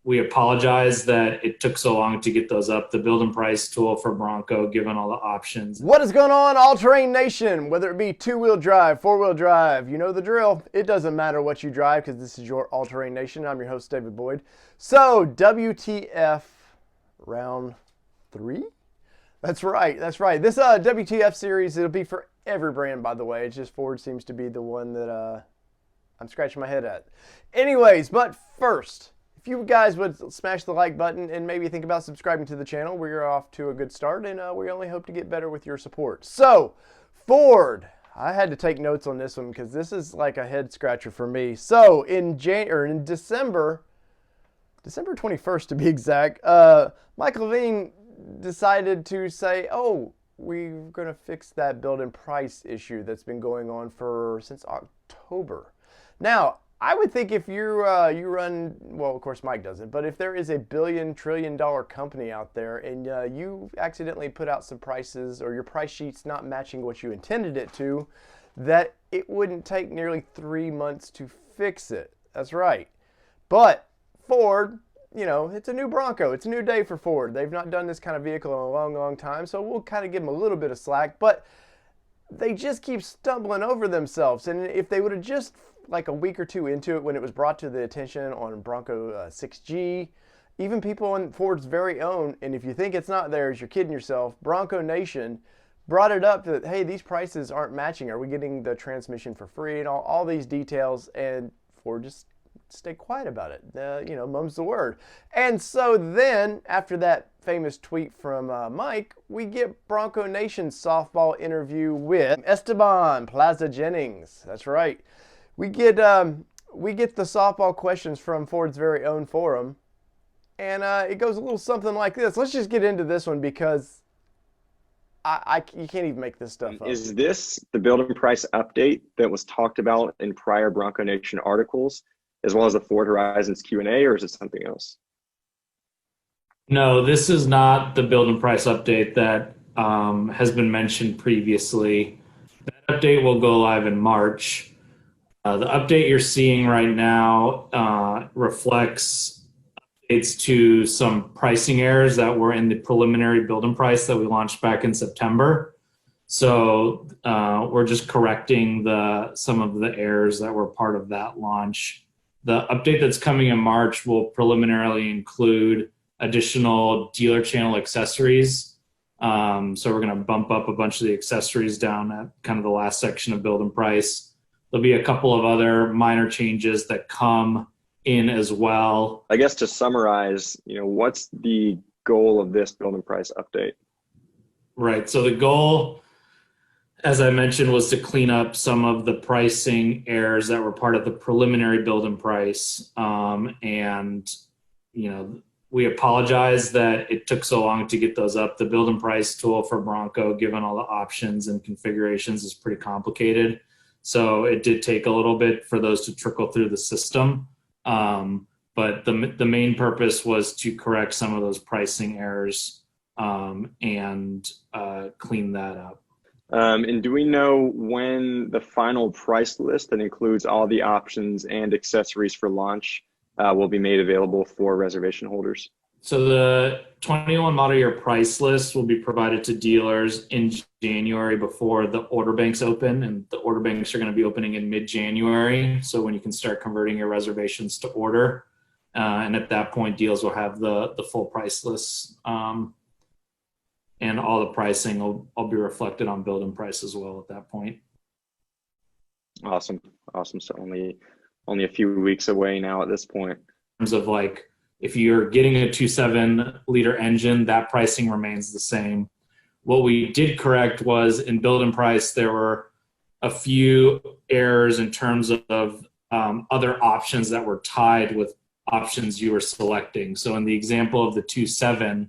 we apologize that it took so long to get those up. The build and price tool for Bronco, given all the options. What is going on, all-terrain nation? Whether it be two-wheel drive, four-wheel drive, you know the drill. It doesn't matter what you drive because this is your all-terrain nation. I'm your host, David Boyd. So, WTF round 3? That's right. This WTF series, it'll be for every brand, by the way. It's just Ford seems to be the one that I'm scratching my head at. Anyways, but first, if you guys would smash the like button and maybe think about subscribing to the channel, we're off to a good start, and we only hope to get better with your support. So, Ford. I had to take notes on this one because this is like a head scratcher for me. So, in December 21st to be exact, Michael Levine decided to say, oh, we're going to fix that build and price issue that's been going on since October. Now, I would think if you run, well, of course Mike doesn't, but if there is a billion-trillion-dollar company out there and you accidentally put out some prices or your price sheet's not matching what you intended it to, that it wouldn't take nearly 3 months to fix it. That's right. But Ford, you know, it's a new Bronco. It's a new day for Ford. They've not done this kind of vehicle in a long, long time, so we'll kind of give them a little bit of slack. But they just keep stumbling over themselves. And if they would have just, like a week or two into it when it was brought to the attention on Bronco 6G, even people on Ford's very own, and if you think it's not theirs, you're kidding yourself, Bronco Nation brought it up that, hey, these prices aren't matching. Are we getting the transmission for free and all these details? And Ford just stay quiet about it. Mum's the word. And so then, after that famous tweet from Mike, we get Bronco Nation's softball interview with Esteban Plaza Jennings. That's right. We get the softball questions from Ford's very own forum, and it goes a little something like this. Let's just get into this one because you can't even make this stuff up. Is this the build and price update that was talked about in prior Bronco Nation articles, as well as the Ford Horizons Q&A, or is it something else? No, this is not the build and price update that has been mentioned previously. That update will go live in March. The update you're seeing right now reflects updates to some pricing errors that were in the preliminary build and price that we launched back in September. So we're just correcting some of the errors that were part of that launch. The update that's coming in March will preliminarily include additional dealer channel accessories. So we're going to bump up a bunch of the accessories down at kind of the last section of build and price. There'll be a couple of other minor changes that come in as well. I guess to summarize, what's the goal of this build and price update? Right. So the goal, as I mentioned, was to clean up some of the pricing errors that were part of the preliminary build and price. We apologize that it took so long to get those up. The build and price tool for Bronco, given all the options and configurations, is pretty complicated. So it did take a little bit for those to trickle through the system. But the main purpose was to correct some of those pricing errors and clean that up. And do we know when the final price list that includes all the options and accessories for launch will be made available for reservation holders? So the 21 model year price list will be provided to dealers in January before the order banks open, and the order banks are going to be opening in mid-January. So when you can start converting your reservations to order, and at that point, dealers will have the full price lists, and all the pricing will be reflected on build and price as well at that point. Awesome. So only a few weeks away now at this point. In terms of if you're getting a 2.7 liter engine, that pricing remains the same. What we did correct was in build and price, there were a few errors in terms of other options that were tied with options you were selecting. So in the example of the 2.7,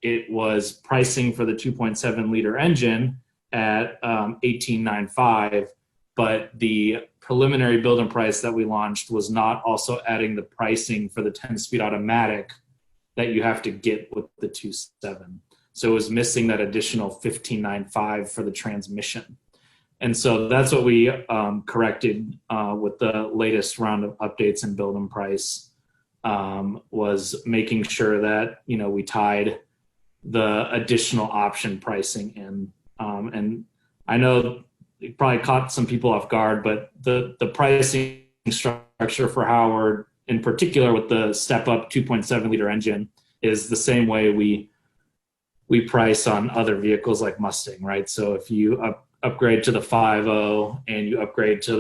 it was pricing for the 2.7 liter engine at $18,950, but the preliminary build and price that we launched was not also adding the pricing for the 10-speed automatic that you have to get with the 2.7. So it was missing that additional $15,950 for the transmission. And so that's what we corrected with the latest round of updates in build and price. was making sure that, we tied the additional option pricing in. And I know it probably caught some people off guard, but the pricing structure for Howard, in particular with the step up 2.7 liter engine, is the same way we price on other vehicles like Mustang, right? So if you upgrade to the 5.0 and you upgrade to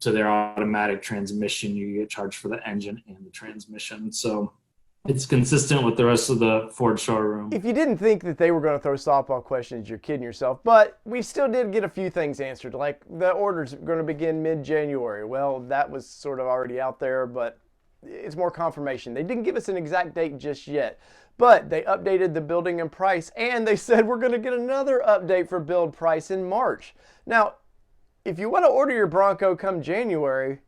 their automatic transmission, you get charged for the engine and the transmission. So it's consistent with the rest of the Ford showroom. If you didn't think that they were going to throw softball questions, you're kidding yourself. But we still did get a few things answered, like the orders are going to begin mid-January. Well, that was sort of already out there, but it's more confirmation. They didn't give us an exact date just yet, but they updated the building and price, and they said we're going to get another update for build price in March. Now, if you want to order your Bronco come January,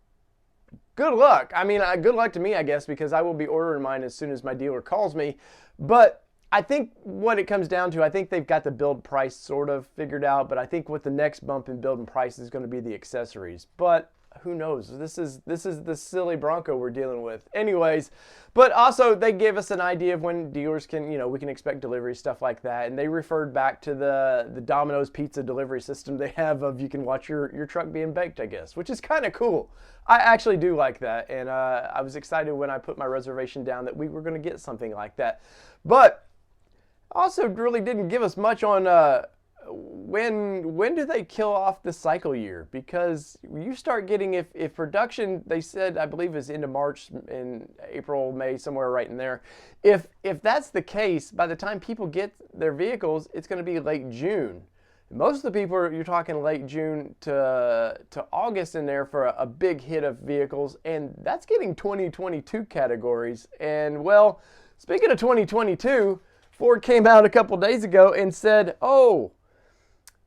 good luck. I mean, good luck to me, I guess, because I will be ordering mine as soon as my dealer calls me. But I think what it comes down to, I think they've got the build price sort of figured out, but I think what the next bump in build and price is going to be the accessories. But who knows? This is the silly Bronco we're dealing with. Anyways, but also they gave us an idea of when dealers can, we can expect delivery, stuff like that. And they referred back to the Domino's pizza delivery system they have of you can watch your truck being baked, I guess, which is kind of cool. I actually do like that. And I was excited when I put my reservation down that we were going to get something like that. But also really didn't give us much on when do they kill off the cycle year? Because you start getting, if production, they said, I believe is into March, in April, May, somewhere right in there. If that's the case, by the time people get their vehicles, it's going to be late June. Most of the people, you're talking late June to August in there for a big hit of vehicles, and that's getting 2022 categories. And well, speaking of 2022, Ford came out a couple days ago and said, oh,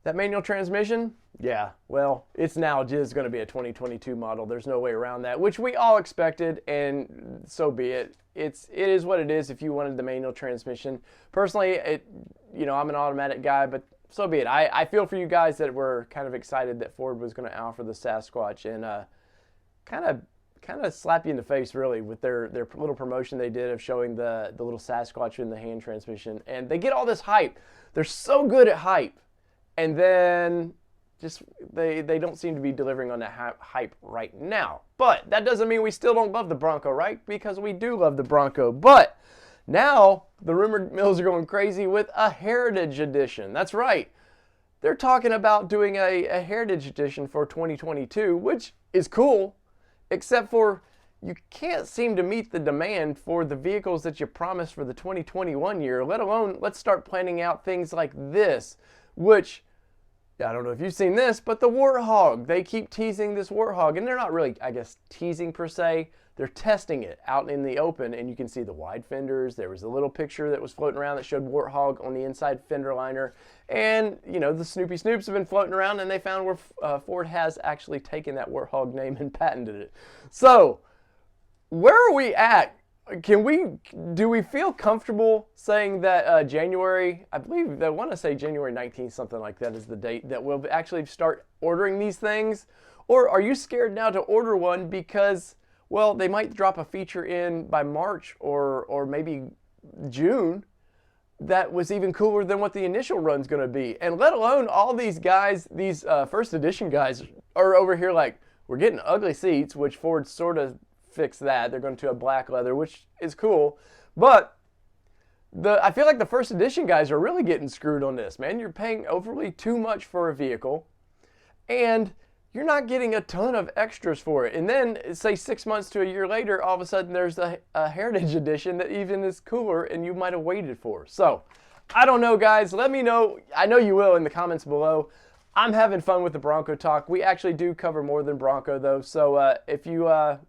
that manual transmission, yeah, well, it's now just going to be a 2022 model. There's no way around that, which we all expected, and so be it. It is what it is if you wanted the manual transmission. Personally, I'm an automatic guy, but so be it. I feel for you guys that were kind of excited that Ford was going to offer the Sasquatch, and kind of slap you in the face, really, with their little promotion they did of showing the little Sasquatch in the hand transmission. And they get all this hype. They're so good at hype. And then just they don't seem to be delivering on that hype right now. But that doesn't mean we still don't love the Bronco, right? Because we do love the Bronco. But now the rumor mills are going crazy with a Heritage Edition. That's right. They're talking about doing a Heritage Edition for 2022, which is cool, except for you can't seem to meet the demand for the vehicles that you promised for the 2021 year, let alone let's start planning out things like this, which I don't know if you've seen this, but the Warthog, they keep teasing this Warthog, and they're not really, I guess, teasing per se. They're testing it out in the open, and you can see the wide fenders. There was a little picture that was floating around that showed Warthog on the inside fender liner. And, the Snoopy Snoops have been floating around, and they found where Ford has actually taken that Warthog name and patented it. So, where are we at? Do we feel comfortable saying that January, I believe they want to say January 19th, something like that is the date that we'll actually start ordering these things? Or are you scared now to order one because, well, they might drop a feature in by March or maybe June that was even cooler than what the initial run's going to be? And let alone all these guys, these first edition guys are over here like, we're getting ugly seats, which Ford sort of fix that. They're going to a black leather, which is cool. But I feel like the first edition guys are really getting screwed on this, man. You're paying overly too much for a vehicle, and you're not getting a ton of extras for it. And then, say 6 months to a year later, all of a sudden there's a Heritage Edition that even is cooler and you might have waited for. So, I don't know, guys. Let me know. I know you will in the comments below. I'm having fun with the Bronco talk. We actually do cover more than Bronco, though. So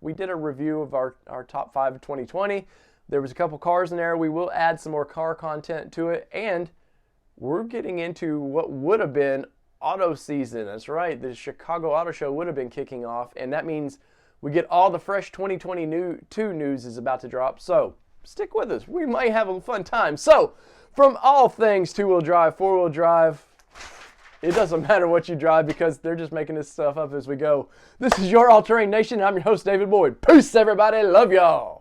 we did a review of our top 5 of 2020. There was a couple cars in there. We will add some more car content to it. And we're getting into what would have been auto season. That's right. The Chicago Auto Show would have been kicking off. And that means we get all the fresh 2022 news is about to drop. So stick with us. We might have a fun time. So from all things two-wheel drive, four-wheel drive, it doesn't matter what you drive because they're just making this stuff up as we go. This is your All Terrain Nation. I'm your host, David Boyd. Peace, everybody. Love y'all.